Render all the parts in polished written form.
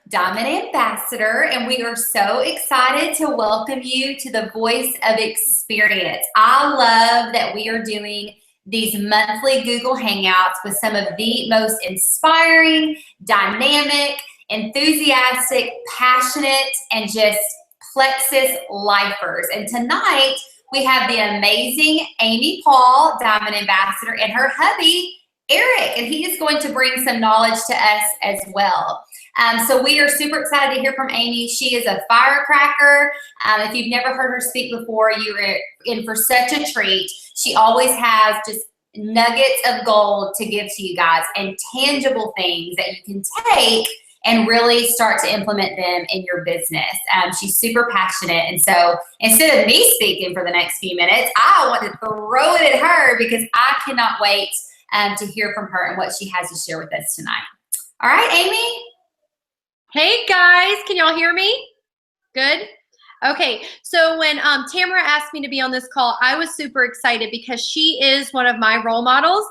Diamond Ambassador, and we are so excited to welcome you to the Voice of Experience. I love that we are doing these monthly Google Hangouts with some of the most inspiring, dynamic, enthusiastic, passionate, and just Plexus lifers. And tonight, we have the amazing Amy Paul, Diamond Ambassador, and her hubby, Eric, and he is going to bring some knowledge to us as well. So we are super excited to hear from Amy. She is a firecracker. If you've never heard her speak before, you're in for such a treat. She always has just nuggets of gold to give to you guys and tangible things that you can take and really start to implement them in your business. She's super passionate. And so instead of me speaking for the next few minutes, I want to throw it at her because I cannot wait to hear from her and what she has to share with us tonight. All right, Amy? Hey guys, can y'all hear me? Good? Okay, so when Tamara asked me to be on this call, I was super excited because she is one of my role models.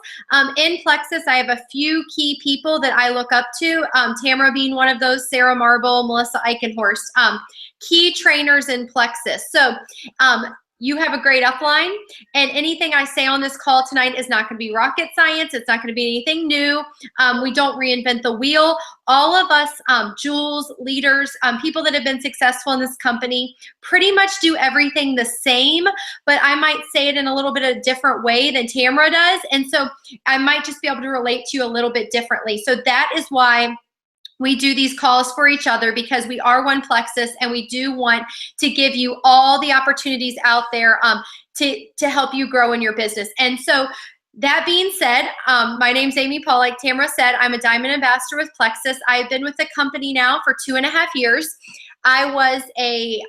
In Plexus, I have a few key people that I look up to, Tamara being one of those, Sarah Marble, Melissa Eichenhorst, key trainers in Plexus. So you have a great upline, and anything I say on this call tonight is not going to be rocket science. It's not going to be anything new. We don't reinvent the wheel. All of us, Jules, leaders, people that have been successful in this company pretty much do everything the same, but I might say it in a little bit of a different way than Tamara does, and so I might just be able to relate to you a little bit differently. So that is why we do these calls for each other, because we are one Plexus and we do want to give you all the opportunities out there to help you grow in your business. And so that being said, my name's Amy Paul. Like Tamara said, I'm a Diamond Ambassador with Plexus. I've been with the company now for 2.5 years. I was a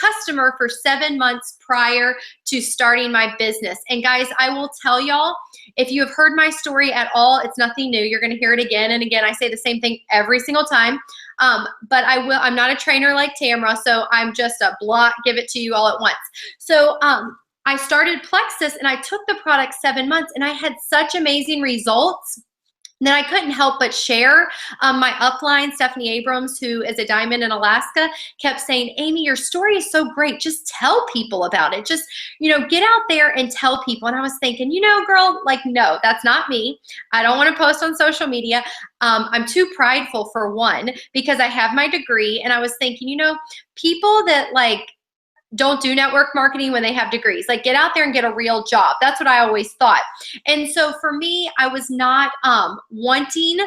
customer for 7 months prior to starting my business. And guys, I will tell y'all, if you have heard my story at all, it's nothing new. You're going to hear it again and again. I say the same thing every single time. But I'm not a trainer like Tamara, so I'm just a block, give it to you all at once. So I started Plexus and I took the product 7 months and I had such amazing results that I couldn't help but share. My upline, Stephanie Abrams, who is a diamond in Alaska, kept saying, Amy, your story is so great. Just tell people about it. Just, get out there and tell people. And I was thinking, girl, like, no, that's not me. I don't want to post on social media. I'm too prideful for one, because I have my degree. And I was thinking, people that don't do network marketing when they have degrees. Like, get out there and get a real job. That's what I always thought. And so for me, I was not wanting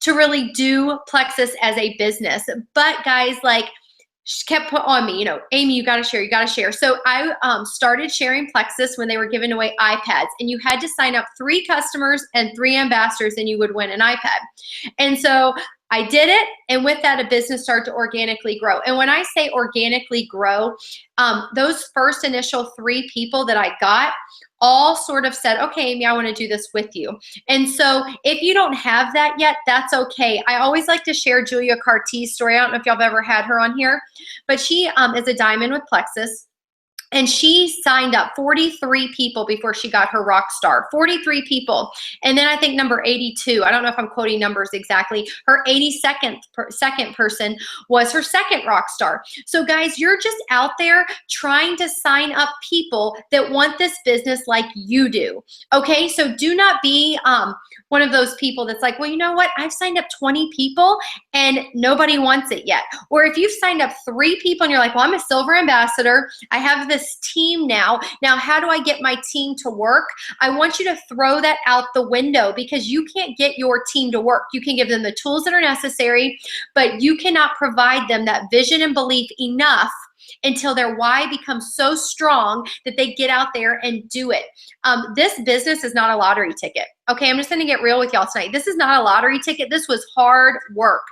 to really do Plexus as a business. But guys, she kept put on me, Amy, you gotta share, you gotta share. So I started sharing Plexus when they were giving away iPads, and you had to sign up 3 customers and 3 ambassadors and you would win an iPad. And so I did it, and with that, a business started to organically grow. And when I say organically grow, those first initial 3 people that I got all sort of said, okay, Amy, I want to do this with you. And so if you don't have that yet, that's okay. I always like to share Julia Cart's story. I don't know if y'all have ever had her on here, but she is a diamond with Plexus. And she signed up 43 people before she got her rock star, 43 people. And then I think number 82, I don't know if I'm quoting numbers exactly, her 82nd second person was her second rock star. So guys, you're just out there trying to sign up people that want this business like you do. Okay, so do not be one of those people that's like, well, you know what? I've signed up 20 people and nobody wants it yet. Or if you've signed up 3 people and you're like, well, I'm a silver ambassador, I have this team now. Now, how do I get my team to work? I want you to throw that out the window, because you can't get your team to work. You can give them the tools that are necessary, but you cannot provide them that vision and belief enough until their why becomes so strong that they get out there and do it. This business is not a lottery ticket. Okay, I'm just going to get real with y'all tonight. This is not a lottery ticket. This was hard work.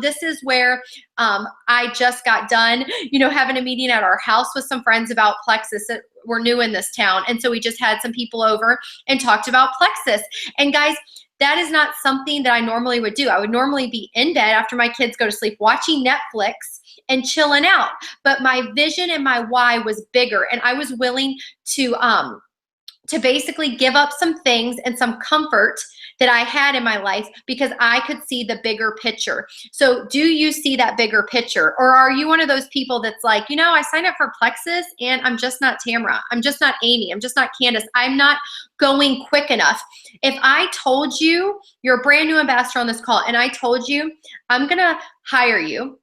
This is where I just got done, having a meeting at our house with some friends about Plexus. We're new in this town. And so we just had some people over and talked about Plexus. And guys, that is not something that I normally would do. I would normally be in bed after my kids go to sleep watching Netflix and chilling out. But my vision and my why was bigger, and I was willing to to basically give up some things and some comfort that I had in my life because I could see the bigger picture. So do you see that bigger picture? Or are you one of those people that's like, you know, I signed up for Plexus and I'm just not Tamara. I'm just not Amy. I'm just not Candace. I'm not going quick enough. If I told you, you're a brand new ambassador on this call, and I told you, I'm going to hire you.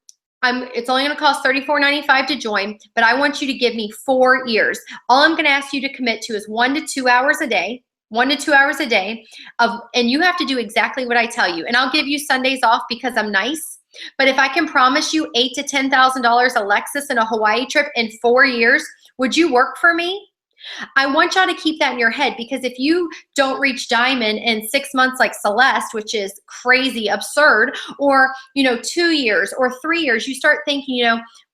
It's only going to cost $34.95 to join, but I want you to give me 4 years. All I'm going to ask you to commit to is 1 to 2 hours a day, 1 to 2 hours a day and you have to do exactly what I tell you. And I'll give you Sundays off because I'm nice. But if I can promise you $8,000 to $10,000 a Lexus and a Hawaii trip in 4 years, would you work for me? I want y'all to keep that in your head, because if you don't reach diamond in 6 months like Celeste, which is crazy, absurd, or 2 years or 3 years, you start thinking,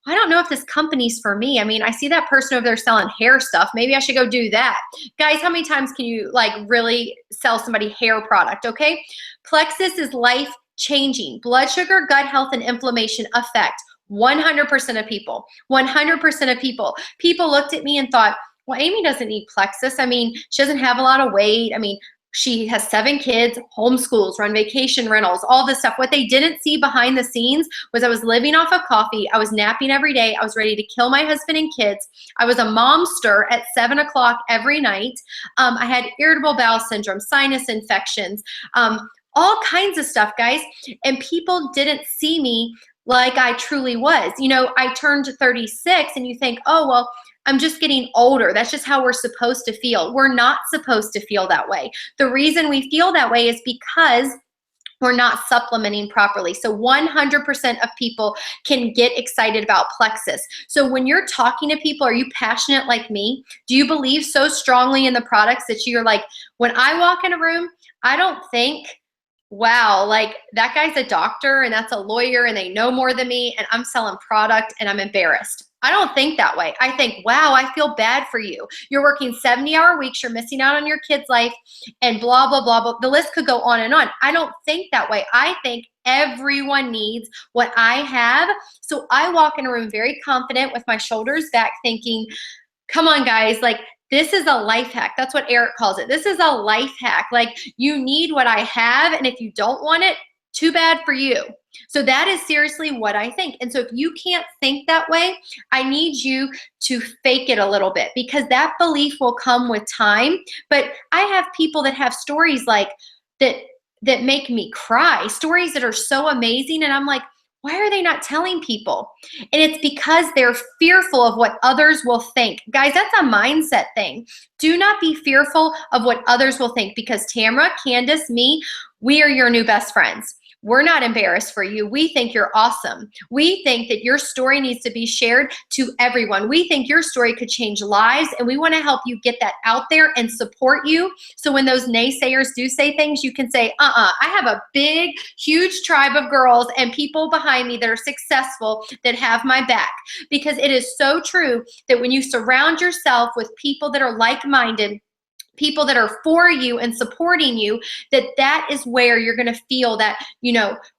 I don't know if this company's for me. I mean, I see that person over there selling hair stuff. Maybe I should go do that. Guys, how many times can you really sell somebody hair product, okay? Plexus is life changing. Blood sugar, gut health, and inflammation affect 100% of people. 100% of people. People looked at me and thought, well, Amy doesn't need Plexus. I mean, she doesn't have a lot of weight. I mean, she has 7 kids, homeschools, run vacation rentals, all this stuff. What they didn't see behind the scenes was I was living off of coffee. I was napping every day. I was ready to kill my husband and kids. I was a momster at 7 o'clock every night. I had irritable bowel syndrome, sinus infections, all kinds of stuff, guys. And people didn't see me like I truly was. I turned 36 and you think, oh, well, I'm just getting older. That's just how we're supposed to feel. We're not supposed to feel that way. The reason we feel that way is because we're not supplementing properly. So 100% of people can get excited about Plexus. So when you're talking to people, are you passionate like me? Do you believe so strongly in the products that you're like, when I walk in a room, I don't think, wow, that guy's a doctor and that's a lawyer and they know more than me and I'm selling product and I'm embarrassed. I don't think that way. I think, wow, I feel bad for you. You're working 70-hour weeks. You're missing out on your kid's life and blah, blah, blah, blah. The list could go on and on. I don't think that way. I think everyone needs what I have. So I walk in a room very confident with my shoulders back thinking, come on, guys, this is a life hack. That's what Eric calls it. This is a life hack. You need what I have. And if you don't want it, too bad for you. So that is seriously what I think. And so if you can't think that way, I need you to fake it a little bit, because that belief will come with time. But I have people that have stories like that make me cry, stories that are so amazing. And I'm like, why are they not telling people? And it's because they're fearful of what others will think. Guys, that's a mindset thing. Do not be fearful of what others will think, because Tamara, Candace, me, we are your new best friends. We're not embarrassed for you. We think you're awesome. We think that your story needs to be shared to everyone. We think your story could change lives, and we want to help you get that out there and support you. So when those naysayers do say things, you can say, I have a big, huge tribe of girls and people behind me that are successful that have my back. Because it is so true that when you surround yourself with people that are like-minded, people that are for you and supporting you, that is where you're going to feel that,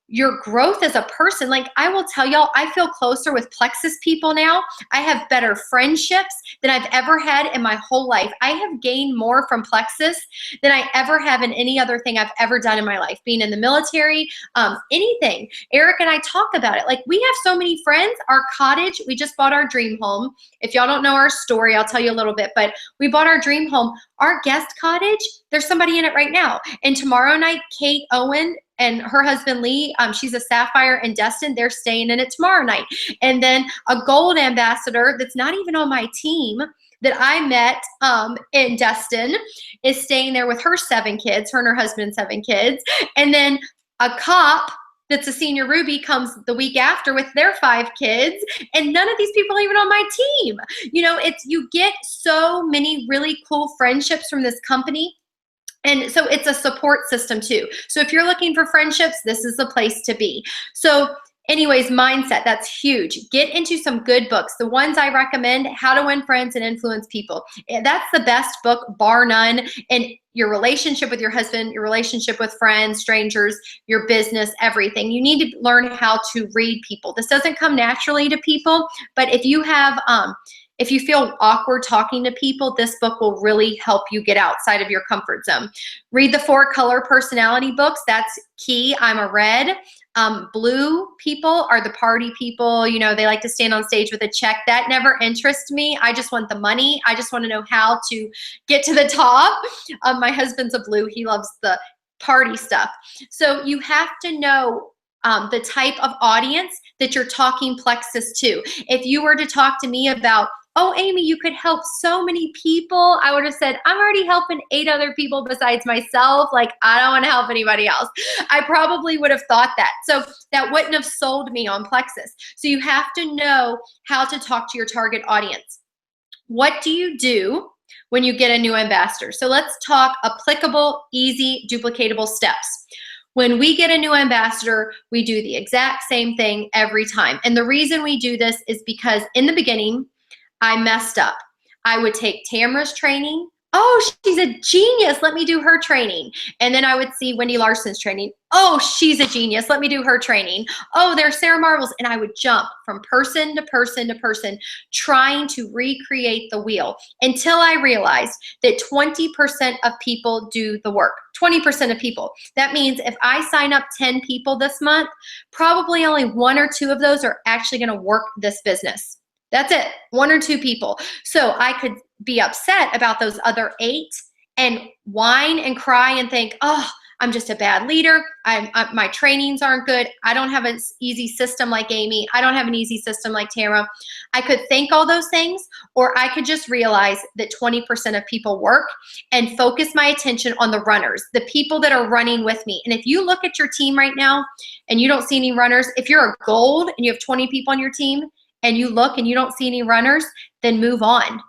your growth as a person. I will tell y'all, I feel closer with Plexus people now. I have better friendships than I've ever had in my whole life. I have gained more from Plexus than I ever have in any other thing I've ever done in my life, being in the military, anything. Eric and I talk about it. We have so many friends. Our cottage, we just bought our dream home. If y'all don't know our story, I'll tell you a little bit, but we bought our dream home. Our guest cottage, there's somebody in it right now. And tomorrow night, Kate Owen and her husband Lee, she's a Sapphire in Destin, they're staying in it tomorrow night. And then a gold ambassador that's not even on my team that I met in Destin is staying there with her 7 kids, her and her husband 7 kids. And then a cop that's a senior Ruby comes the week after with their 5 kids, and none of these people are even on my team. You get so many really cool friendships from this company. And so it's a support system too. So if you're looking for friendships, this is the place to be. So Anyways, mindset, that's huge. Get into some good books. The ones I recommend, How to Win Friends and Influence People. That's the best book, bar none. And your relationship with your husband, your relationship with friends, strangers, your business, everything. You need to learn how to read people. This doesn't come naturally to people, but if you have, if you feel awkward talking to people, this book will really help you get outside of your comfort zone. Read the 4 color personality books. That's key. I'm a red. Blue people are the party people. You know, they like to stand on stage with a check. That never interests me. I just want the money. I just want to know how to get to the top. My husband's a blue. He loves the party stuff. So you have to know the type of audience that you're talking Plexus to. If you were to talk to me about, oh, Amy, you could help so many people, I would have said, I'm already helping 8 other people besides myself. Like, I don't want to help anybody else. I probably would have thought that. So that wouldn't have sold me on Plexus. So you have to know how to talk to your target audience. What do you do when you get a new ambassador? So let's talk applicable, easy, duplicatable steps. When we get a new ambassador, we do the exact same thing every time. And the reason we do this is because in the beginning, I messed up. I would take Tamara's training. Oh, she's a genius. Let me do her training. And then I would see Wendy Larson's training. Oh, she's a genius. Let me do her training. Oh, there's Sarah Marvel's. And I would jump from person to person to person, trying to recreate the wheel until I realized that 20% of people do the work. 20% of people. That means if I sign up 10 people this month, probably only 1 or 2 of those are actually going to work this business. That's it, 1 or 2 people. So I could be upset about those other 8 and whine and cry and think, oh, I'm just a bad leader. My trainings aren't good. I don't have an easy system like Amy. I don't have an easy system like Tamara. I could think all those things, or I could just realize that 20% of people work and focus my attention on the runners, the people that are running with me. And if you look at your team right now and you don't see any runners, if you're a gold and you have 20 people on your team, and you look and you don't see any runners, then move on.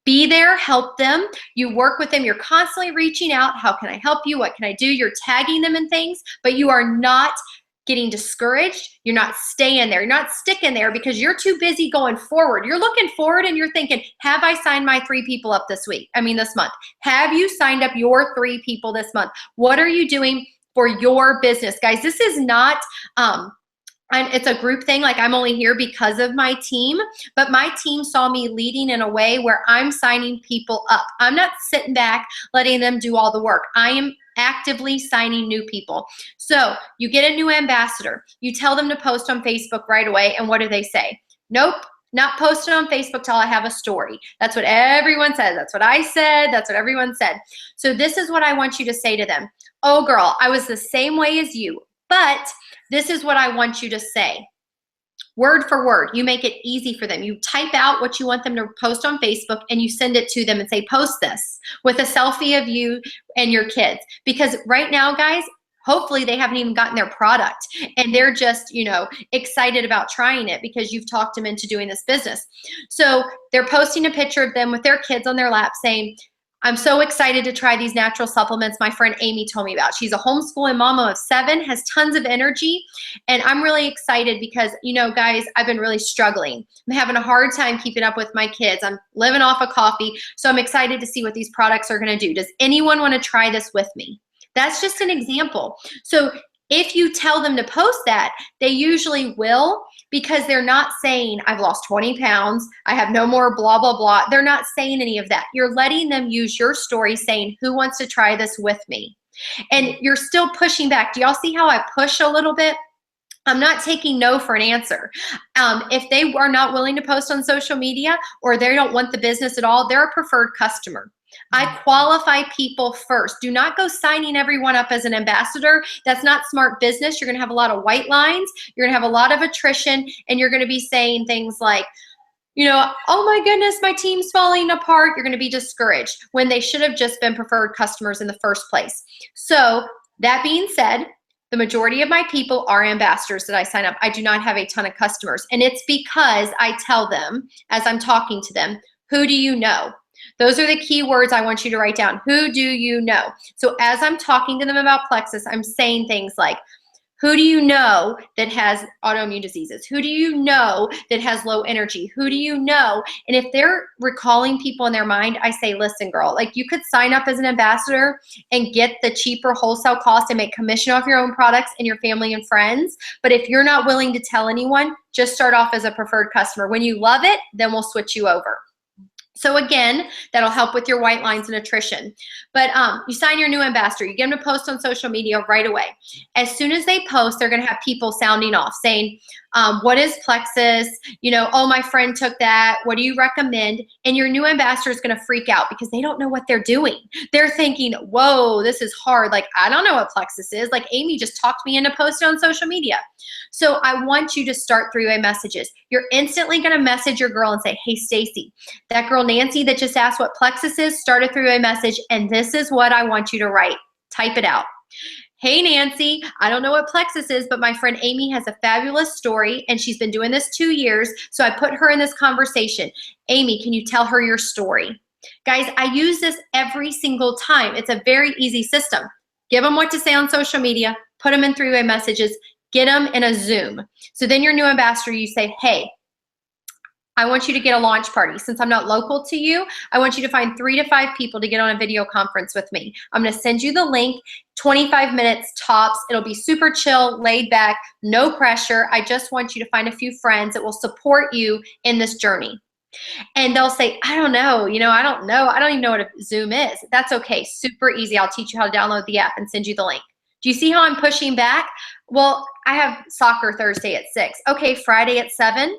Be there, help them. You work with them. You're constantly reaching out. How can I help you? What can I do? You're tagging them in things, but you are not getting discouraged. You're not staying there. You're not sticking there because you're too busy going forward. You're looking forward and you're thinking, have I signed my 3 people up this month? Have you signed up your 3 people this month? What are you doing for your business? Guys, this is not, and it's a group thing, like I'm only here because of my team, but my team saw me leading in a way where I'm signing people up. I'm not sitting back letting them do all the work. I am actively signing new people. So you get a new ambassador, you tell them to post on Facebook right away, and what do they say? Nope, not posted on Facebook till I have a story. That's what everyone says. That's what I said. That's what everyone said. So this is what I want you to say to them. Oh girl, I was the same way as you, but this is what I want you to say. Word for word, you make it easy for them. You type out what you want them to post on Facebook and you send it to them and say, post this with a selfie of you and your kids. Because right now, guys, hopefully they haven't even gotten their product and they're just, you know, excited about trying it because you've talked them into doing this business. So they're posting a picture of them with their kids on their lap saying, I'm so excited to try these natural supplements my friend Amy told me about. She's a homeschooling mama of 7, has tons of energy, and I'm really excited because, you know, guys, I've been really struggling. I'm having a hard time keeping up with my kids. I'm living off of coffee, so I'm excited to see what these products are going to do. Does anyone want to try this with me? That's just an example. So if you tell them to post that, they usually will, because they're not saying, I've lost 20 pounds, I have no more blah, blah, blah. They're not saying any of that. You're letting them use your story saying, who wants to try this with me? And you're still pushing back. Do y'all see how I push a little bit? I'm not taking no for an answer. If they are not willing to post on social media or they don't want the business at all, they're a preferred customer. I qualify people first. Do not go signing everyone up as an ambassador. That's not smart business. You're going to have a lot of white lines. You're going to have a lot of attrition, and you're going to be saying things like, you know, oh my goodness, my team's falling apart. You're going to be discouraged when they should have just been preferred customers in the first place. So that being said, the majority of my people are ambassadors that I sign up. I do not have a ton of customers, and it's because I tell them as I'm talking to them, who do you know? Those are the key words I want you to write down. Who do you know? So as I'm talking to them about Plexus, I'm saying things like, Who do you know that has autoimmune diseases? Who do you know that has low energy? Who do you know? And if they're recalling people in their mind, I say, listen, girl, like you could sign up as an ambassador and get the cheaper wholesale cost and make commission off your own products and your family and friends. But if you're not willing to tell anyone, just start off as a preferred customer. When you love it, then we'll switch you over. So again, that'll help with your white lines and attrition. But you sign your new ambassador, you get them to post on social media right away. As soon as they post, they're gonna have people sounding off saying, what is Plexus? You know, oh, my friend took that. What do you recommend? And your new ambassador is gonna freak out because they don't know what they're doing. They're thinking, whoa, this is hard. Like, I don't know what Plexus is. Like, Amy just talked me into posting on social media. So I want you to start three-way messages. You're instantly gonna message your girl and say, hey, Stacy, that girl Nancy that just asked what Plexus is, start a three-way message, and this is what I want you to write. Type it out. Hey, Nancy, I don't know what Plexus is, but my friend Amy has a fabulous story, and she's been doing this 2 years, so I put her in this conversation. Amy, can you tell her your story? Guys, I use this every single time. It's a very easy system. Give them what to say on social media, put them in three-way messages, get them in a Zoom. So then your new ambassador, you say, hey, I want you to get a launch party. Since I'm not local to you, I want you to find 3 to 5 people to get on a video conference with me. I'm gonna send you the link, 25 minutes tops. It'll be super chill, laid back, no pressure. I just want you to find a few friends that will support you in this journey. And they'll say, I don't know, I don't know. I don't even know what a Zoom is. That's okay, super easy. I'll teach you how to download the app and send you the link. Do you see how I'm pushing back? Well, I have soccer Thursday at 6. Okay, Friday at 7.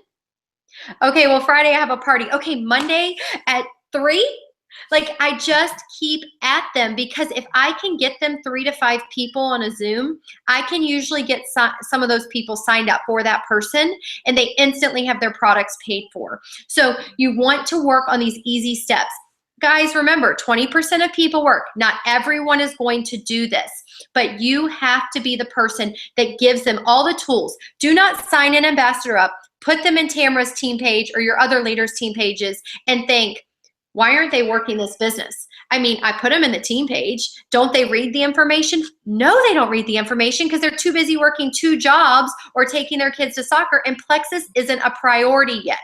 Okay, well, Friday I have a party. Okay, Monday at 3? Like, I just keep at them because if I can get them 3 to 5 people on a Zoom, I can usually get some of those people signed up for that person and they instantly have their products paid for. So you want to work on these easy steps. Guys, remember, 20% of people work. Not everyone is going to do this, but you have to be the person that gives them all the tools. Do not sign an ambassador up, put them in Tamara's team page or your other leaders' team pages and think, why aren't they working this business? I mean, I put them in the team page. Don't they read the information? No, they don't read the information because they're too busy working 2 jobs or taking their kids to soccer, and Plexus isn't a priority yet.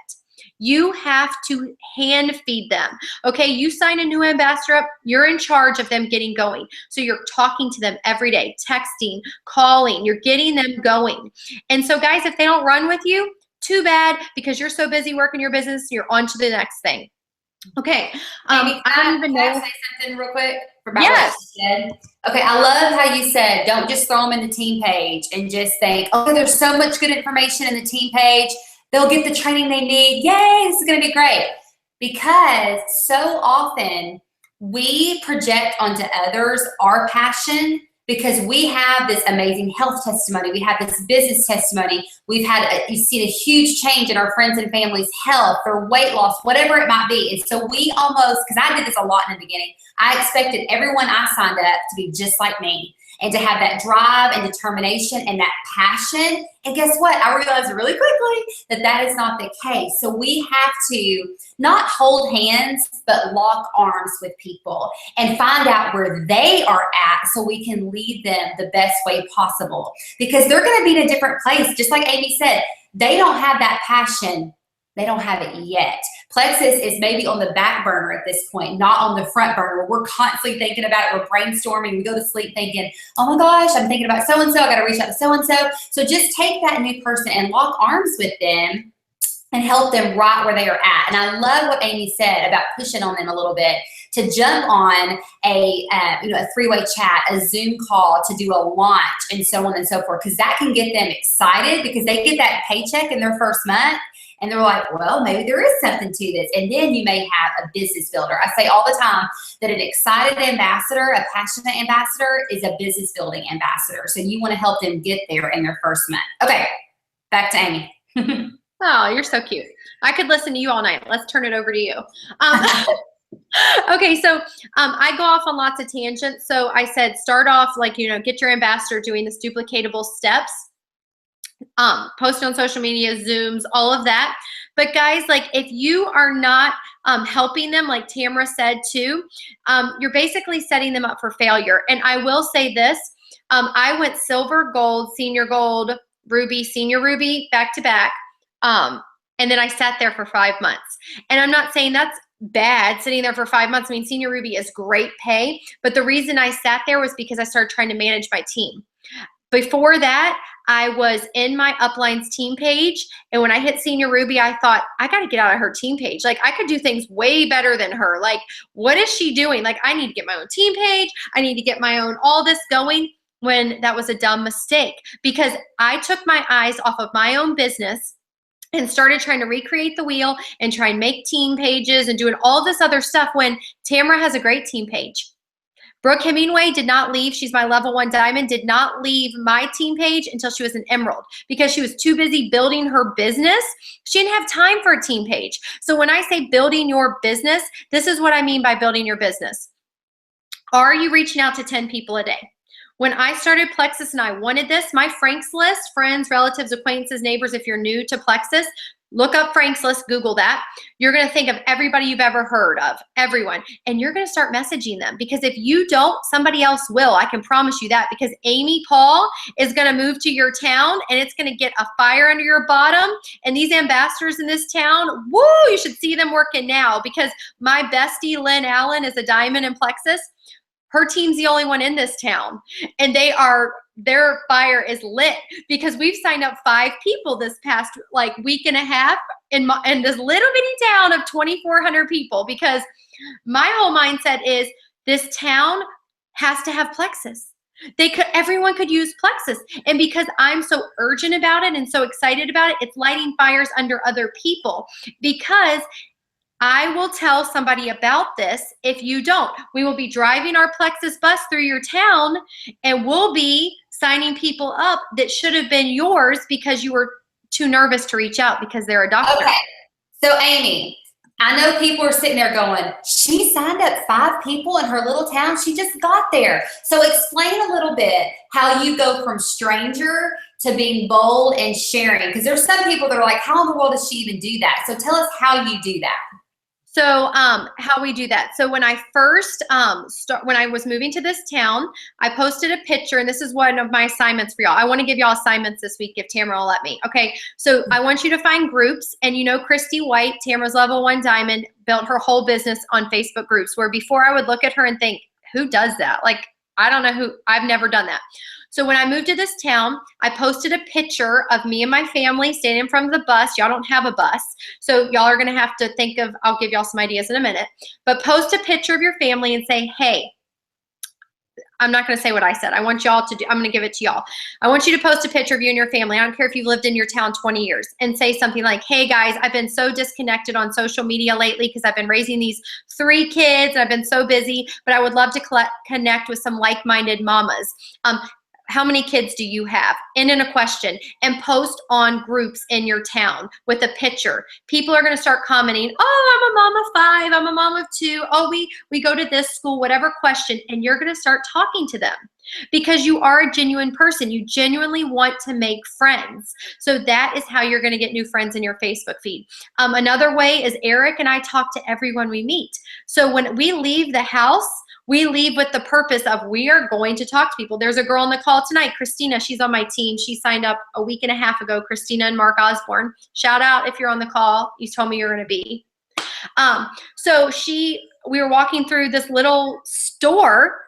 You have to hand feed them. Okay, you sign a new ambassador up, you're in charge of them getting going. So you're talking to them every day, texting, calling, you're getting them going. And so guys, if they don't run with you, too bad, because you're so busy working your business, you're on to the next thing. Okay, Amy, I don't even know. Can I say something real quick about Yes. what you said? Okay, I love how you said, don't just throw them in the team page and just think, okay, there's so much good information in the team page. They'll get the training they need. Yay, this is gonna be great. Because so often we project onto others our passion because we have this amazing health testimony. We have this business testimony. We've seen a huge change in our friends and family's health or weight loss, whatever it might be. And so we almost, because I did this a lot in the beginning, I expected everyone I signed up to be just like me and to have that drive and determination and that passion. And guess what? I realized really quickly that that is not the case. So we have to not hold hands, but lock arms with people and find out where they are at so we can lead them the best way possible. Because they're going to be in a different place. Just like Amy said, they don't have that passion. They don't have it yet. Plexus is maybe on the back burner at this point, not on the front burner. We're constantly thinking about it. We're brainstorming. We go to sleep thinking, oh my gosh, I'm thinking about so-and-so. I got to reach out to so-and-so. So just take that new person and lock arms with them and help them right where they are at. And I love what Amy said about pushing on them a little bit to jump on a 3-way chat, a Zoom call to do a launch and so on and so forth, because that can get them excited because they get that paycheck in their first month. And they're like, well, maybe there is something to this. And then you may have a business builder. I say all the time that an excited ambassador, a passionate ambassador, is a business building ambassador. So you want to help them get there in their first month. Okay, back to Amy. Oh, you're so cute. I could listen to you all night. Let's turn it over to you. Okay, so I go off on lots of tangents. So I said, start off get your ambassador doing this duplicatable steps. Posting on social media, Zooms, all of that. But guys, if you are not helping them, like Tamara said too, you're basically setting them up for failure. And I will say this, I went silver, gold, senior gold, ruby, senior ruby, back to back. And then I sat there for 5 months. And I'm not saying that's bad, sitting there for 5 months. I mean, senior ruby is great pay, but the reason I sat there was because I started trying to manage my team. Before that, I was in my uplines team page, and when I hit senior ruby, I thought, I got to get out of her team page. Like, I could do things way better than her. Like, what is she doing? Like, I need to get my own team page. I need to get my own all this going, when that was a dumb mistake, because I took my eyes off of my own business and started trying to recreate the wheel and try and make team pages and doing all this other stuff when Tamara has a great team page. Brooke Hemingway did not leave. She's my level 1 diamond, did not leave my team page until she was an emerald because she was too busy building her business. She didn't have time for a team page. So when I say building your business, this is what I mean by building your business. Are you reaching out to 10 people a day? When I started Plexus and I wanted this, my Frank's list, friends, relatives, acquaintances, neighbors, if you're new to Plexus, look up Frank's list, Google that. You're going to think of everybody you've ever heard of, everyone, and you're going to start messaging them, because if you don't, somebody else will. I can promise you that, because Amy Paul is going to move to your town, and it's going to get a fire under your bottom. And these ambassadors in this town, woo, you should see them working now, because my bestie, Lynn Allen, is a diamond in Plexus. Her team's the only one in this town, and their fire is lit because we've signed up 5 people this past week and a half in this little bitty town of 2,400 people, because my whole mindset is this town has to have Plexus. Everyone could use Plexus, and because I'm so urgent about it and so excited about it, it's lighting fires under other people, because I will tell somebody about this if you don't. We will be driving our Plexus bus through your town, and we'll be signing people up that should have been yours because you were too nervous to reach out because they're a doctor. Okay. So Amy, I know people are sitting there going, she signed up 5 people in her little town. She just got there. So explain a little bit how you go from stranger to being bold and sharing. Because there's some people that are like, how in the world does she even do that? So tell us how you do that. So how we do that. So when I first, when I was moving to this town, I posted a picture, and this is one of my assignments for y'all. I want to give y'all assignments this week if Tamara will let me. Okay, so I want you to find groups, and you know Christy White, Tamara's level 1 diamond, built her whole business on Facebook groups, where before I would look at her and think, who does that? Like, I don't know who, I've never done that. So when I moved to this town, I posted a picture of me and my family standing in front of the bus. Y'all don't have a bus, so y'all are gonna have to think of, I'll give y'all some ideas in a minute, but post a picture of your family and say, hey, I'm not gonna say what I said. I want y'all to do, I'm gonna give it to y'all. I want you to post a picture of you and your family. I don't care if you've lived in your town 20 years, and say something like, hey guys, I've been so disconnected on social media lately because I've been raising these 3 kids and I've been so busy, but I would love to connect with some like-minded mamas. How many kids do you have? And in a question, and post on groups in your town with a picture. People are going to start commenting, oh, I'm a mom of 5, I'm a mom of 2, oh, we go to this school, whatever question, and you're going to start talking to them because you are a genuine person. You genuinely want to make friends. So that is how you're going to get new friends in your Facebook feed. Another way is Eric and I talk to everyone we meet. So when we leave the house, we leave with the purpose of we are going to talk to people. There's a girl on the call tonight, Christina. She's on my team. She signed up a week and a half ago, Christina and Mark Osborne. Shout out if you're on the call. You told me you're going to be. So we were walking through this little store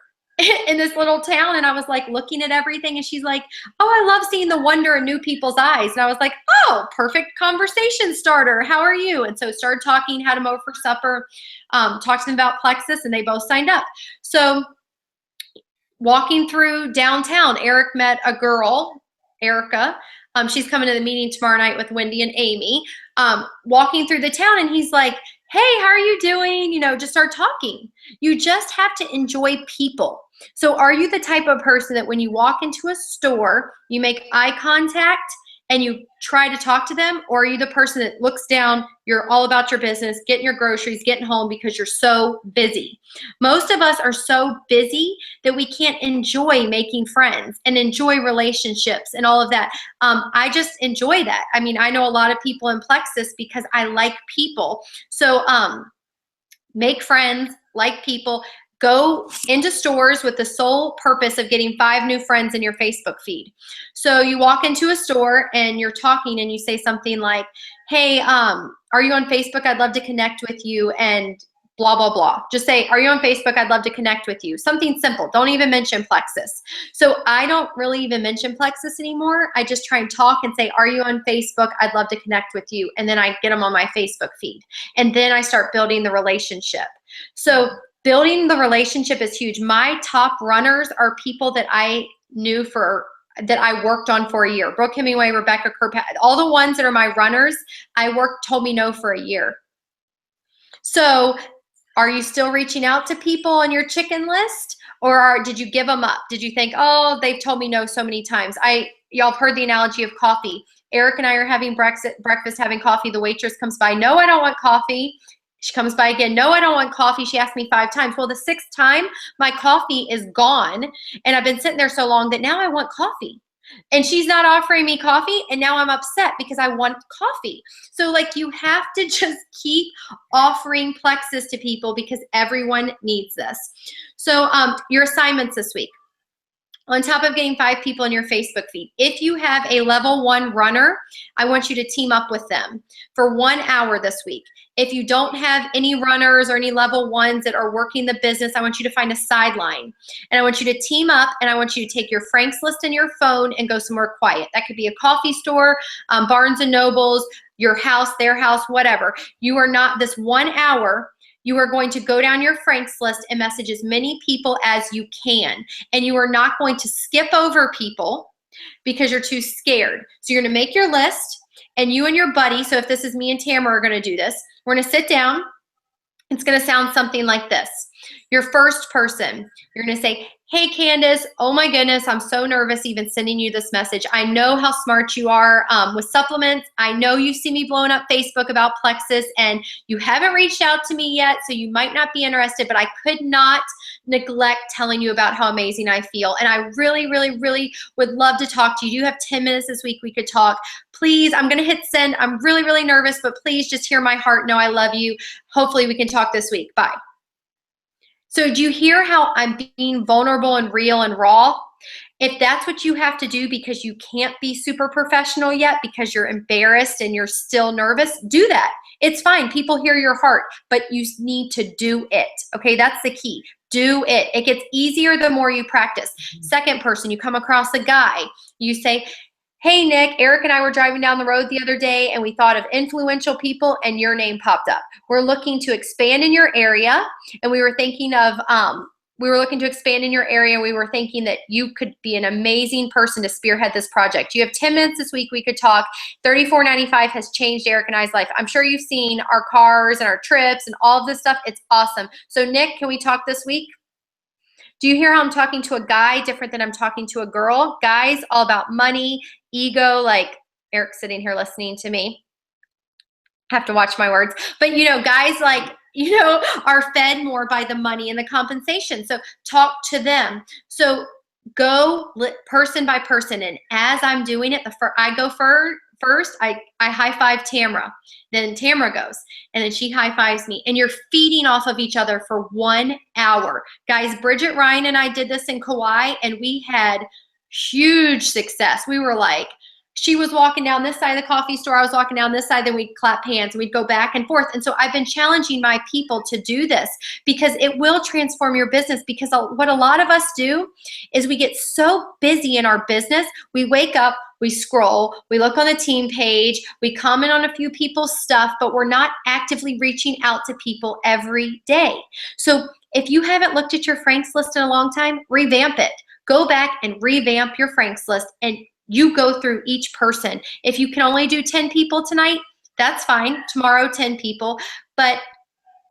in this little town, and I was like looking at everything, and she's like, oh, I love seeing the wonder in new people's eyes. And I was like, oh, perfect conversation starter. How are you? And so started talking, had them over for supper, talked to them about Plexus, and they both signed up. So walking through downtown, Eric met a girl, Erica. She's coming to the meeting tomorrow night with Wendy and Amy. Walking through the town, and he's like, hey, how are you doing? You know, just start talking. You just have to enjoy people. So are you the type of person that when you walk into a store, you make eye contact and you try to talk to them? Or are you the person that looks down, you're all about your business, getting your groceries, getting home because you're so busy? Most of us are so busy that we can't enjoy making friends and enjoy relationships and all of that. I just enjoy that. I mean, I know a lot of people in Plexus because I like people. So make friends, like people. go into stores with the sole purpose of getting 5 new friends in your Facebook feed. So you walk into a store and you're talking and you say something like, hey, are you on Facebook? I'd love to connect with you, and blah, blah, blah. Just say, are you on Facebook? I'd love to connect with you. Something simple. Don't even mention Plexus. So I don't really even mention Plexus anymore. I just try and talk and say, are you on Facebook? I'd love to connect with you. And then I get them on my Facebook feed. And then I start building the relationship. So building the relationship is huge. My top runners are people that I knew that I worked on for a year. Brooke Hemingway, Rebecca Kirkpatrick, all the ones that are my runners, told me no for a year. So are you still reaching out to people on your chicken list, or did you give them up? Did you think, oh, they've told me no so many times? Y'all have heard the analogy of coffee. Eric and I are having breakfast, having coffee. The waitress comes by. No, I don't want coffee. She comes by again. No, I don't want coffee. She asked me 5 times. Well, the 6th time, my coffee is gone, and I've been sitting there so long that now I want coffee. And she's not offering me coffee, and now I'm upset because I want coffee. So like, you have to just keep offering Plexus to people because everyone needs this. So your assignments this week. On top of getting 5 people in your Facebook feed, if you have a level 1 runner, I want you to team up with them for 1 hour this week. If you don't have any runners or any level 1s that are working the business, I want you to find a sideline. And I want you to team up, and I want you to take your Frank's List in your phone and go somewhere quiet. That could be a coffee store, Barnes & Noble's, your house, their house, whatever. You are not, this 1 hour, you are going to go down your Frank's List and message as many people as you can. And you are not going to skip over people because you're too scared. So you're gonna make your list, and you and your buddy, so if this is me and Tamara are gonna do this, we're gonna sit down. It's gonna sound something like this. Your first person, you're gonna say, hey Candace, oh my goodness, I'm so nervous even sending you this message. I know how smart you are with supplements. I know you see me blowing up Facebook about Plexus, and you haven't reached out to me yet, so you might not be interested, but I could not neglect telling you about how amazing I feel. And I really, really, really would love to talk to you. You have 10 minutes this week we could talk. Please, I'm gonna hit send. I'm really, really nervous, but please just hear my heart. Know I love you. Hopefully we can talk this week. Bye. So do you hear how I'm being vulnerable and real and raw? If that's what you have to do because you can't be super professional yet because you're embarrassed and you're still nervous, do that. It's fine. People hear your heart, but you need to do it. Okay, that's the key. Do it. It gets easier the more you practice. Second person, you come across a guy. You say, hey Nick, Eric and I were driving down the road the other day and we thought of influential people and your name popped up. We're looking to expand in your area, and we were thinking of, we were looking to expand in your area. We were thinking that you could be an amazing person to spearhead this project. You have 10 minutes this week. We could talk. $34.95 has changed Eric and I's life. I'm sure you've seen our cars and our trips and all of this stuff. It's awesome. So Nick, can we talk this week? Do you hear how I'm talking to a guy different than I'm talking to a girl? Guys, all about money, ego, like Eric's sitting here listening to me. Have to watch my words. But you know, guys like, you know, are fed more by the money and the compensation. So talk to them. So go person by person. And as I'm doing it, I go first, I high five Tamara. Then Tamara goes, and then she high fives me. And you're feeding off of each other for 1 hour. Guys, Bridget Ryan and I did this in Kauai, and we had huge success. We were like, she was walking down this side of the coffee store, I was walking down this side, then we'd clap hands and we'd go back and forth. And so I've been challenging my people to do this because it will transform your business. Because what a lot of us do is we get so busy in our business, we wake up, we scroll, we look on the team page, we comment on a few people's stuff, but we're not actively reaching out to people every day. So if you haven't looked at your Frank's List in a long time, revamp it. Go back and revamp your Frank's List, and you go through each person. If you can only do 10 people tonight, that's fine. Tomorrow, 10 people. But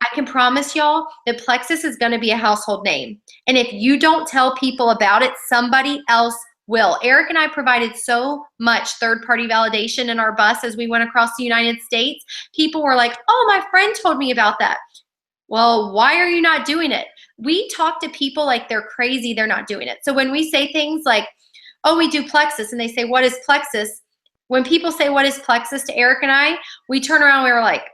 I can promise y'all that Plexus is going to be a household name. And if you don't tell people about it, somebody else will. Eric and I provided so much third-party validation in our bus as we went across the United States. People were like, oh, my friend told me about that. Well, why are you not doing it? We talk to people like they're crazy, they're not doing it. So when we say things like, oh, we do Plexus, and they say, what is Plexus? When people say, what is Plexus to Eric and I, we turn around and we're like,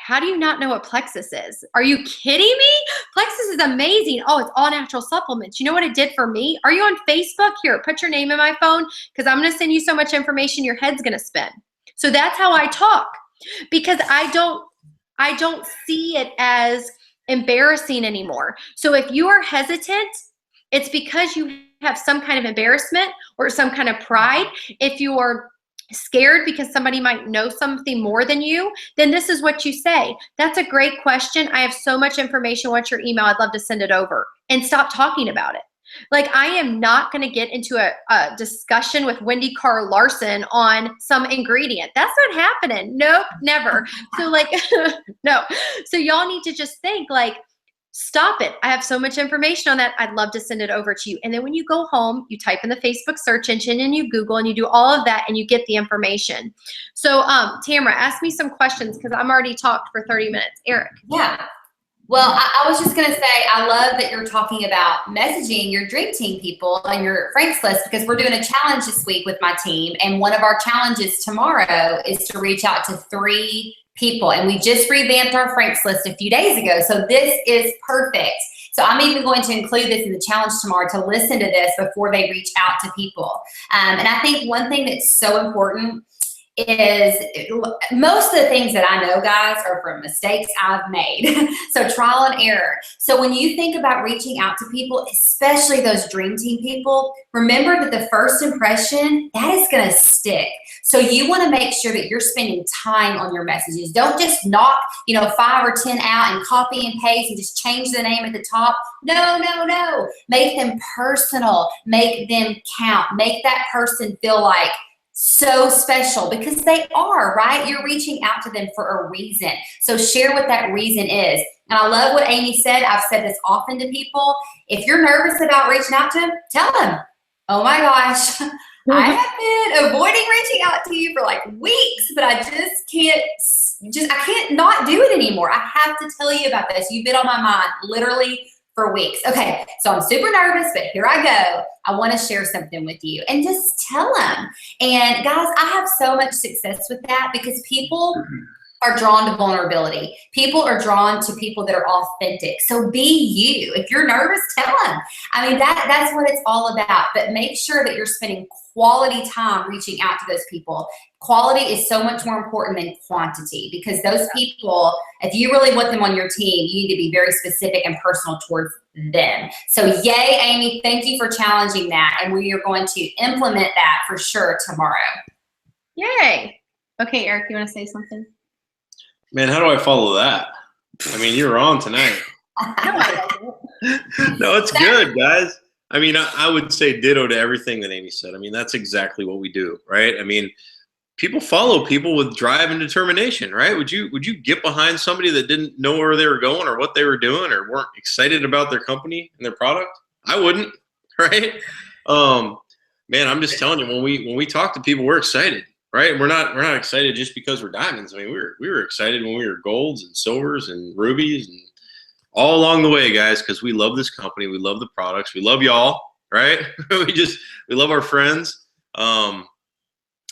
how do you not know what Plexus is? Are you kidding me? Plexus is amazing. Oh, it's all natural supplements. You know what it did for me? Are you on Facebook? Here, put your name in my phone because I'm going to send you so much information your head's going to spin. So that's how I talk, because I don't see it as embarrassing anymore. So if you are hesitant, it's because you have some kind of embarrassment or some kind of pride. If you are scared because somebody might know something more than you, then this is what you say. That's a great question. I have so much information. What's your email? I'd love to send it over. And stop talking about it. Like, I am not going to get into a discussion with Wendy Carr Larson on some ingredient. That's not happening. Nope, never. So like, no. So y'all need to just think like, stop it. I have so much information on that. I'd love to send it over to you. And then when you go home, you type in the Facebook search engine and you Google and you do all of that and you get the information. So Tamara, ask me some questions because I'm already talked for 30 minutes. Eric. Yeah. Well, I was just going to say, I love that you're talking about messaging your dream team people on your Franks list, because we're doing a challenge this week with my team. And one of our challenges tomorrow is to reach out to 3 people. And we just revamped our Franks list a few days ago. So this is perfect. So I'm even going to include this in the challenge tomorrow to listen to this before they reach out to people. And I think one thing that's so important is most of the things that I know, guys, are from mistakes I've made. So trial and error. So when you think about reaching out to people, especially those dream team people, remember that the first impression, that is going to stick. So you want to make sure that you're spending time on your messages. Don't just knock, 5 or 10 out and copy and paste and just change the name at the top. No. Make them personal. Make them count. Make that person feel like so special, because they are, right? You're reaching out to them for a reason. So share what that reason is. And I love what Amy said. I've said this often to people. If you're nervous about reaching out to them, tell them, oh my gosh, I have been avoiding reaching out to you for like weeks, but I can't not do it anymore. I have to tell you about this. You've been on my mind literally for weeks. Okay, so I'm super nervous, but here I go. I want to share something with you, and just tell them. And guys, I have so much success with that because people are drawn to vulnerability. People are drawn to people that are authentic. So be you. If you're nervous, tell them. I mean, that's what it's all about. But make sure that you're spending quality time reaching out to those people. Quality is so much more important than quantity, because those people, if you really want them on your team, you need to be very specific and personal towards them. So yay, Amy, thank you for challenging that. And we are going to implement that for sure tomorrow. Yay. Okay, Eric, you want to say something? Man, how do I follow that? I mean, you were on tonight. No, it's good, guys. I mean, I would say ditto to everything that Amy said. I mean, that's exactly what we do, right? I mean, people follow people with drive and determination, right? Would you get behind somebody that didn't know where they were going or what they were doing or weren't excited about their company and their product? I wouldn't, right? Man, I'm just telling you, when we talk to people, we're excited, right? We're not excited just because we're diamonds. I mean, we were excited when we were golds and silvers and rubies and all along the way, guys, because we love this company, we love the products, we love y'all, right? we love our friends.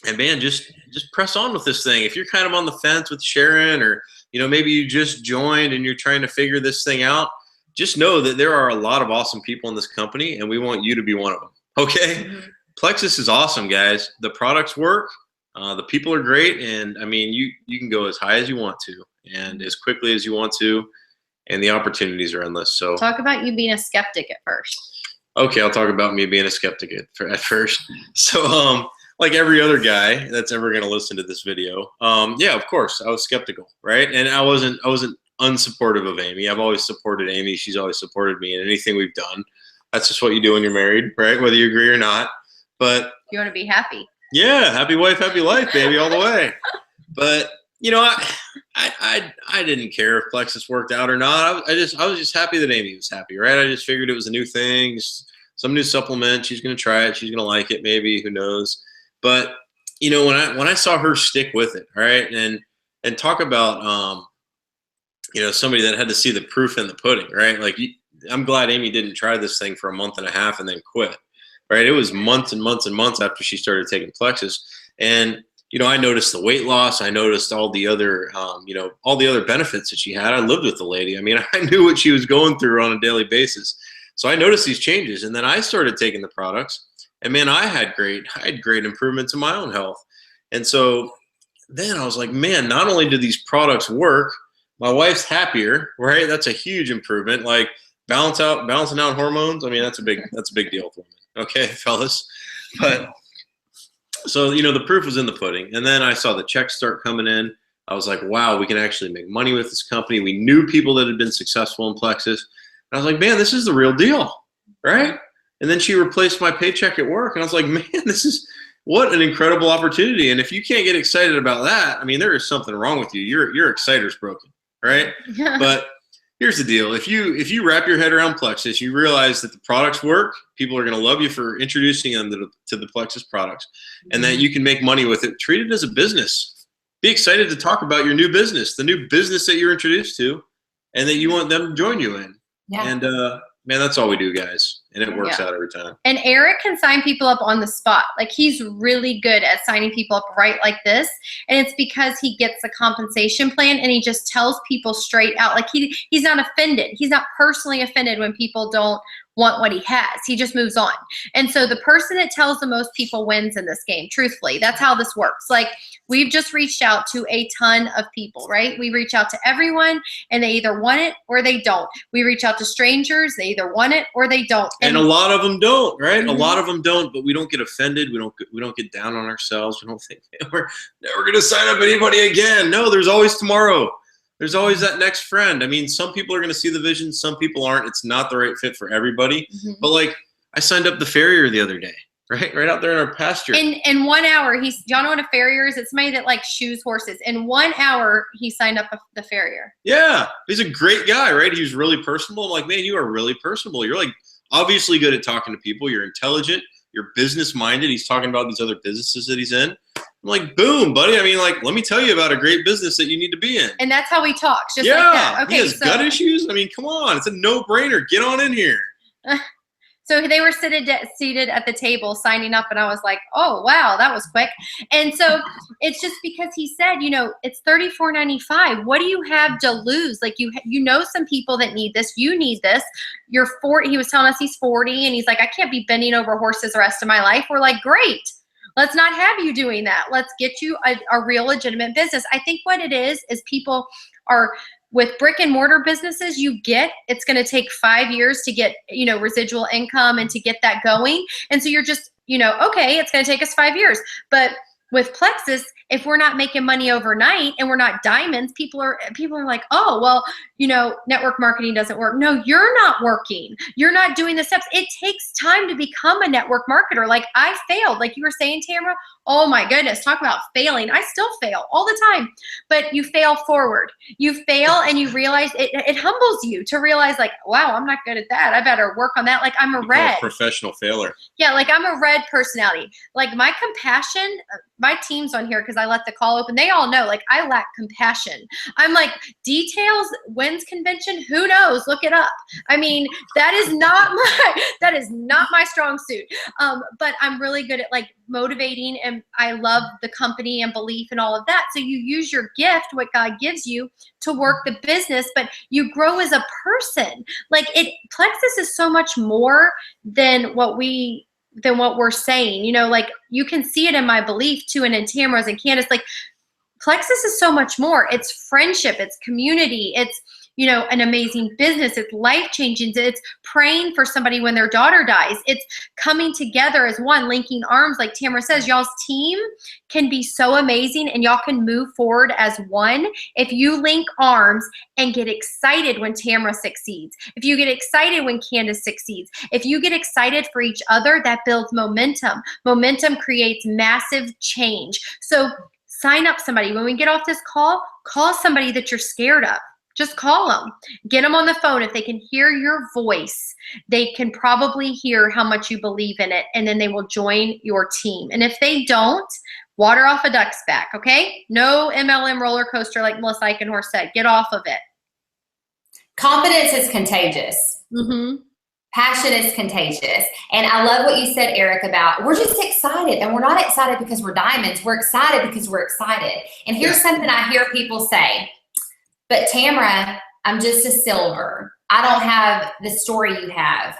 And man, just press on with this thing. If you're kind of on the fence with Sharon, or maybe you just joined and you're trying to figure this thing out, just know that there are a lot of awesome people in this company, and we want you to be one of them. Okay? Mm-hmm. Plexus is awesome, guys. The products work, the people are great, and I mean, you can go as high as you want to and as quickly as you want to, and the opportunities are endless. So talk about you being a skeptic at first. Okay, I'll talk about me being a skeptic at first. So like every other guy that's ever going to listen to this video, yeah, of course, I was skeptical, right? And I wasn't unsupportive of Amy. I've always supported Amy. She's always supported me in anything we've done. That's just what you do when you're married, right? Whether you agree or not. But you want to be happy. Yeah, happy wife, happy life, baby, all the way. But I didn't care if Plexus worked out or not. I was just happy that Amy was happy, right? I just figured it was a new thing, some new supplement. She's gonna try it. She's gonna like it, maybe. Who knows? But when I saw her stick with it, all right, and talk about somebody that had to see the proof in the pudding, right? Like I'm glad Amy didn't try this thing for a month and a half and then quit, right? It was months and months and months after she started taking Plexus, and I noticed the weight loss. I noticed all the other, all the other benefits that she had. I lived with the lady. I mean, I knew what she was going through on a daily basis. So I noticed these changes, and then I started taking the products, and man, I had great improvements in my own health. And so then I was like, man, not only do these products work, my wife's happier, right? That's a huge improvement. Like balancing out hormones. I mean, that's a big deal for me. Okay, fellas. But so, the proof was in the pudding. And then I saw the checks start coming in. I was like, wow, we can actually make money with this company. We knew people that had been successful in Plexus. And I was like, man, this is the real deal, right? And then she replaced my paycheck at work. And I was like, man, what an incredible opportunity. And if you can't get excited about that, I mean, there is something wrong with you. Your exciter's broken, right? But here's the deal. If you wrap your head around Plexus, you realize that the products work. People are going to love you for introducing them to the Plexus products, and that you can make money with it. Treat it as a business. Be excited to talk about your new business, the new business that you're introduced to, and that you want them to join you in. Yeah. And man, that's all we do, guys. And it works out every time. And Eric can sign people up on the spot. Like, he's really good at signing people up right like this. And it's because he gets a compensation plan, and he just tells people straight out. Like, he's not offended. He's not personally offended when people don't want what he has. He just moves on. And so the person that tells the most people wins in this game, truthfully. That's how this works. Like, we've just reached out to a ton of people, right? We reach out to everyone, and they either want it or they don't. We reach out to strangers. They either want it or they don't. And a lot of them don't, right? Mm-hmm. A lot of them don't, but we don't get offended. We don't get down on ourselves. We don't think, hey, we're never going to sign up anybody again. No, there's always tomorrow. There's always that next friend. I mean, some people are going to see the vision. Some people aren't. It's not the right fit for everybody. Mm-hmm. But like, I signed up the farrier the other day, right out there in our pasture. In 1 hour, y'all know what a farrier is? It's somebody that like shoes horses. In 1 hour, he signed up the farrier. Yeah, he's a great guy, right? He was really personable. I'm like, man, you are really personable. You're like obviously good at talking to people. You're intelligent. You're business minded. He's talking about these other businesses that he's in. I'm like, boom, buddy. I mean, like, let me tell you about a great business that you need to be in. And that's how we talk, just like that. Okay, he has gut issues. I mean, come on. It's a no-brainer. Get on in here. So they were seated at the table signing up, and I was like, oh, wow, that was quick. And so it's just because he said, it's $34.95. What do you have to lose? Like, you know some people that need this. You need this. You're 40. He was telling us he's 40, and he's like, I can't be bending over horses the rest of my life. We're like, great. Let's not have you doing that. Let's get you a real legitimate business. I think what it is people are with brick and mortar businesses, it's going to take 5 years to get, residual income and to get that going. And so you're just, okay, it's going to take us 5 years. But with Plexus, if we're not making money overnight and we're not diamonds, people are like, oh, well, network marketing doesn't work. No, you're not working. You're not doing the steps. It takes time to become a network marketer. Like, I failed. Like you were saying, Tamara, oh my goodness, talk about failing. I still fail all the time, but you fail forward. You fail and you realize it humbles you to realize, like, wow, I'm not good at that. I better work on that. Like, I'm a red. Professional failure. Yeah, like I'm a red personality. Like, my compassion, my team's on here because I let the call open. They all know, like, I lack compassion. I'm like, details, when's convention? Who knows? Look it up. I mean, that is not my strong suit. But I'm really good at like motivating, and I love the company and belief and all of that. So you use your gift, what God gives you, to work the business, but you grow as a person. Like, Plexus is so much more than what we're saying, like, you can see it in my belief too, and in Tamara's and Candace. Like, Plexus is so much more. It's friendship, it's community, it's an amazing business, it's life-changing, it's praying for somebody when their daughter dies, it's coming together as one, linking arms. Like Tamara says, y'all's team can be so amazing, and y'all can move forward as one if you link arms and get excited when Tamara succeeds. If you get excited when Candace succeeds. If you get excited for each other, that builds momentum. Momentum creates massive change. So sign up somebody. When we get off this call somebody that you're scared of. Just call them. Get them on the phone. If they can hear your voice, they can probably hear how much you believe in it, and then they will join your team. And if they don't, water off a duck's back, okay? No MLM roller coaster like Melissa Eichenhorst said. Get off of it. Confidence is contagious. Mm-hmm. Passion is contagious. And I love what you said, Eric, about we're just excited. And we're not excited because we're diamonds. We're excited because we're excited. And here's something I hear people say, but Tamara, I'm just a silver. I don't have the story you have.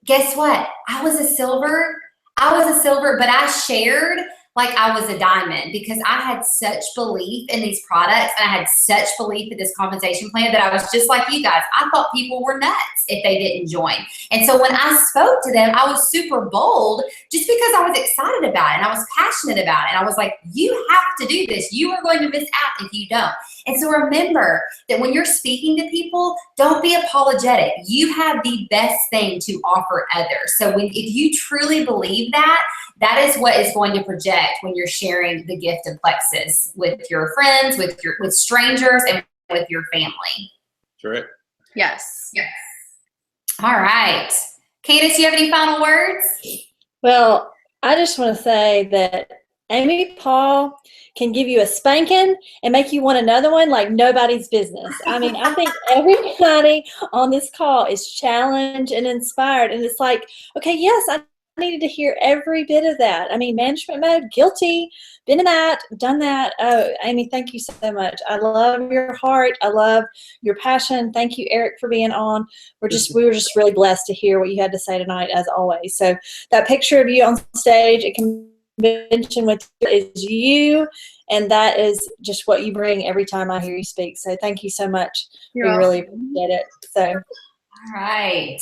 Guess what? I was a silver, but I shared like I was a diamond because I had such belief in these products and I had such belief in this compensation plan that I was just like you guys. I thought people were nuts if they didn't join. And so when I spoke to them, I was super bold just because I was excited about it and I was passionate about it. And I was like, you have to do this. You are going to miss out if you don't. And so remember that when you're speaking to people, don't be apologetic. You have the best thing to offer others. So if you truly believe that, that is what is going to project when you're sharing the gift of Plexus with your friends, with strangers, and with your family. Correct. Yes. All right. Candace, you have any final words? Well, I just want to say that Amy Paul can give you a spanking and make you want another one like nobody's business. I mean, I think everybody on this call is challenged and inspired. And it's like, okay, yes, I needed to hear every bit of that. I mean, management mode, guilty, been in that, done that. Oh, Amy, thank you so much. I love your heart. I love your passion. Thank you, Eric, for being on. We were just really blessed to hear what you had to say tonight, as always. So that picture of you on stage at convention with you is you, and that is just what you bring every time I hear you speak. So thank you so much. We really appreciate it. So, all right.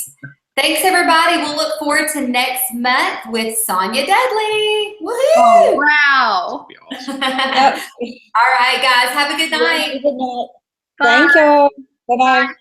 Thanks, everybody. We'll look forward to next month with Sonia Dudley. Woohoo! Oh, wow. That'd be awesome. yep. All right, guys. Have a good night. Good night. Thank you. Bye-bye.